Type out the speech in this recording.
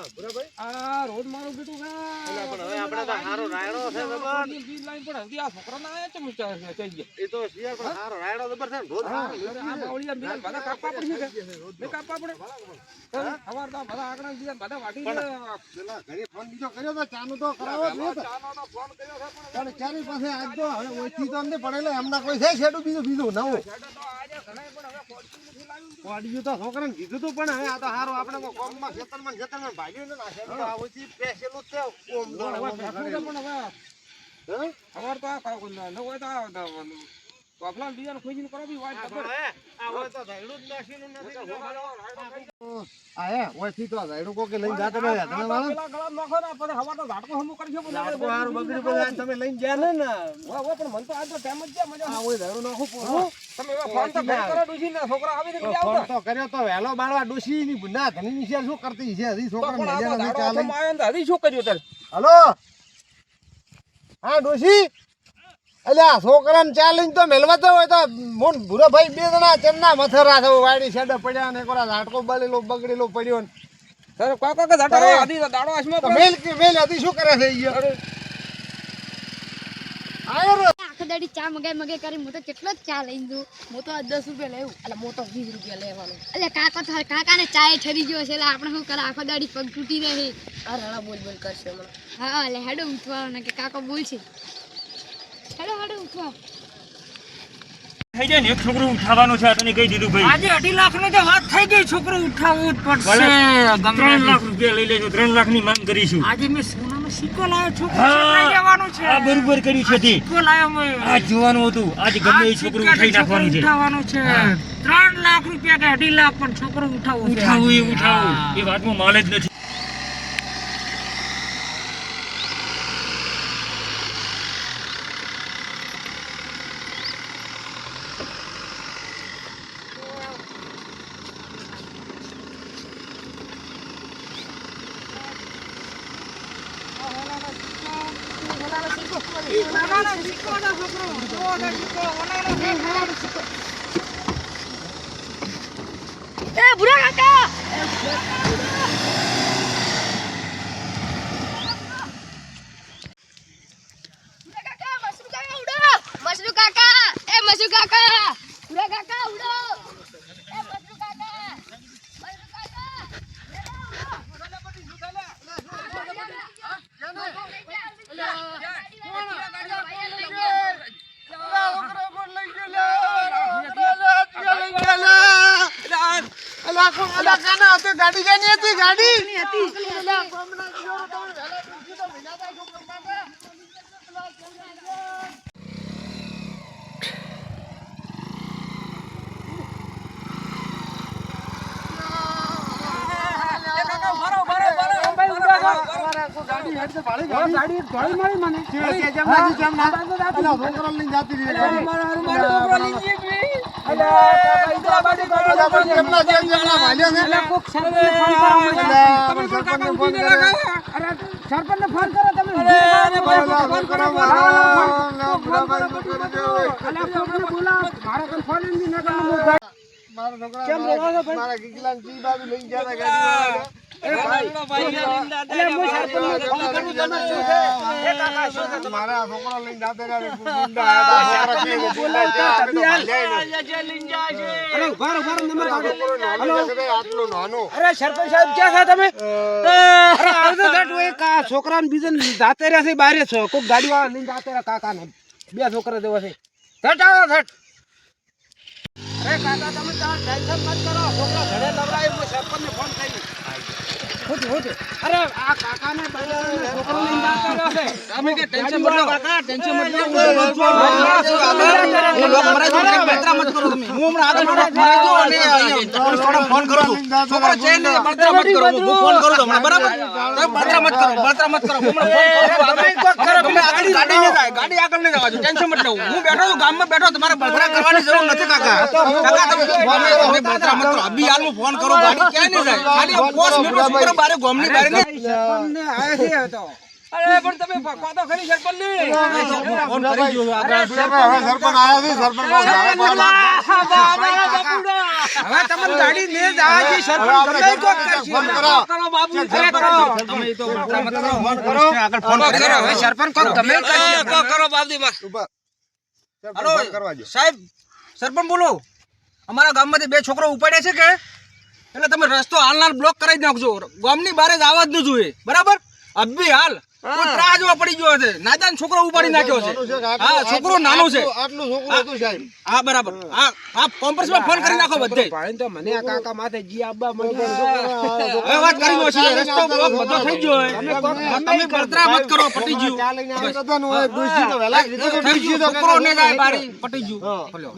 આ રોજ મારું બેટું છે પણ હવે આપણે તો હારો રાયડો છે જબર બીજ લાઈન પણ હજી આ છોકરાના આયા ચમ ચાઈ ગયા એ તો શિયાળ પણ હારો રાયડો જબર છે રોજ હારો આ બાવળિયા બીજા બધા કાપવા પડશે કે નહીં કાપવા પડે સવાર તો બધા આકડા બીજા બધા વાટી પેલા ઘરે ફોન બીજો કર્યો તો ચાનો તો કરાવો જ નહોતો. ચાનો ફોન કર્યો છે પણ ચારી પાસે આજ તો હવે ઓછી તો અમને પડેલો એમના કોઈ છે શેડું બીજું નવું તો આજે ઘણા પણ હવે ફોર્ચ્યુન નથી લાવ્યું વાડીયું તો છોકરાને કીધું તું પણ હવે આ તો હારો આપણે કોમમાં ખેતરમાં ભાગ્યું ને ના શેડું આ ઓછી પેસેલું જ છે ઓમ તો હવે બેઠું છે પણ હવે હે સવાર તો આ ન હોય તો કોફલા બીજાને ખોજીને કરો બી વાત ખબર આ હોય તો ધૈડું જ નાખીને નથી આ હે ઓછી તો ધૈડું કોકે લઈને જાતે રહ્યા તમે વાળો પેલા ગળા નાખો ને પછી હવા તો ઝાટકો હમું કરજો લાડકો હારું બગડી પડે તમે લઈને ગયા ને ઓય પણ મન તો આજ તો ટાઈમ જ છે મજા આ ઓય ધૈડું નાખું પૂરું તમે એવા ફોન તો ઘરે કરો ડૂસી ને છોકરા આવી ને ફોન તો કર્યો તો વહેલો બાળવા ડોશી ની બુના ધણી ની શેર શું કરતી છે હજી છોકરા પણ ને આ લઈને તો ચાલે ઝાડો આયો ને હજી શું કર્યું તારે હલો હા ડોશી અલ્યા છોકરાને ચા લઈને તો મેલવાતો હોય તો મોન ભૂરો ભાઈ બે જણા ચમના મથરા થયો વાડી શેડે પડ્યા ને કોરા ઝાટકો બળેલો બગડેલો પડ્યો ને સર કોઈ કોઈ ઝાટકો આધી દાડો આસમાં તો મેલ કે મેલ હજી શું કરે છે ઈ આયો રે આખો દાડી ચા મગાઈ કરી હું તો કેટલો જ ચા લઈને દઉં હું તો 10 રૂપિયા લેવું એટલે હું તો 20 રૂપિયા લેવાનો એટલે કાકાને ચાય ઠરી ગયો છે એટલે આપણે શું કરે આખો દાડી પગ તૂટી રહે આ રણા બોલ કરશે હમણાં હા એટલે હેડો ઉઠવાનો કે કાકા બોલશે હેડો ઉઠવા થઈ જાય ને એક છોકરું ઉઠાવવાનું છે તને કહી દીધું ભાઈ આજે 2.5 લાખ ની તો વાત થઈ ગઈ છોકરો ઉઠાવવું જ પડશે 3 લાખ રૂપિયા લઈ લેજો 3 લાખ ની માંગ કરીશું આજે મેં સોનાનો સિક્કો લાવ્યો છોકરો લઈ જવાનો છે આ બરોબર કર્યું છે તે સિક્કો લાવ્યો મેં આ જોવાનું હતું આજે ગમે એ છોકરું ઉઠાઈ નાખવાનું છે ઉઠાવવાનું છે 3 લાખ રૂપિયા કે 2.5 લાખ પણ છોકરો ઉઠાવવું એ વાતમાં માલ જ નથી એ બુરા કાકા મસરૂ કાકા એ મસરૂ કાકા બુરા કાકા ઉડો એ મસરૂ કાકા ગાડી જાની હતી ગાડી સરપંચને ફોન કરો તમે મારા ગીગલા જી બાબુ લઈને ગયા ગાડી મારા છોકરા લઈને જાતે આટલું નાનું અરે સરપંચ સાહેબ ક્યાં છો તમે છોકરા બીજે જાતે રહ્યા છે બારે છો કોઈ ગાડી વાળા લઈને જાતે રહ્યા કાકા ને 2 છોકરા દેવા છે થટ આવો થટ અરે કાકા તમે ટેન્શન મત કરો છોકરા ઘરે લવડાય હું સરપંચને ફોન કરી અરે આ કાકાને છોકરો લઈને જાતે રહ્યા છે તમે કે ટેન્શન મત લો કાકા ટેન્શન મત લો બળતરા મત કરો તમે હું હમણાં આગળ ફોન અને અહીંયા ફોન કરું છું છોકરા જઈને બળતરા મત કરો હું ફોન કરું છું હમણાં બરાબર તમે બળતરા મત કરો હું હમણાં ફોન કરું તમે આગળ ગાડી ન જાય ગાડી આગળ ન જવા દો ટેન્શન મત લો હું બેઠો છું ગામમાં બેઠો તમારે બળતરા કરવાની જરૂર નથી કાકા કાકા તમે બળતરા મત કરો અભી હાલ હું ફોન કરું ગાડી ક્યાં ન જાય ખાલી 5 મિનિટ છોકરા બારે ગામની બારે ને આયા છે તો અરે પણ તમે કોતો ખરી સરપંચની. ફોન કરી ગયો આપણે સરપંચ આયા છે સરપંચ બહુ ઝાડા પાડવા. હવે તમને ગાડી ને જ આજી સરપંચ ગમે કોક કરશે. ફોન કરો. કરો બાબુ ચેક અરે કરો. કરો. તમે તો બળતરા મત કરો ફોન કરો આગળ ફોન કોક કરી કરો હવે સરપંચ કોક ગમે કરશે. કોક કરો બાબુજી બસ. ઉપર. હાલો ફોન કરવા દો. સાહેબ સરપંચ બોલો અમારા ગામમાંથી 2 છોકરો ઉપાડ્યા છે કે એટલે તમે રસ્તો હાલનાર બ્લોક કરાવી નાખજો ગામની બહાર જ આવવા જ ન જોઈએ બરાબર અભી હાલ કોઈ ત્રાસ જોવા પડી ગયો છે નાદાન છોકરો ઉપાડી નાખ્યો છે હા છોકરો નાનો છે આટલું છોકરું હતું સાહેબ. હા બરાબર હા કોમ્પ્રેસમાં ફોન કરી નાખો બધે ભાઈ તો મને આ કાકા માથે જી આબા હવે વાત કરી નો છે રસ્તો બ્લોક બધો થઈ ગયો છે તમે બળતરા મત કરો પટી ગયું ચા લઈને આવ્યા હતા ને, ઓય ડોશી તો વહેલા કીધું કે થઈ ડોશી ગયું તો છોકરો ને જાય બારી પટી ગયું હા. ભલ્યો.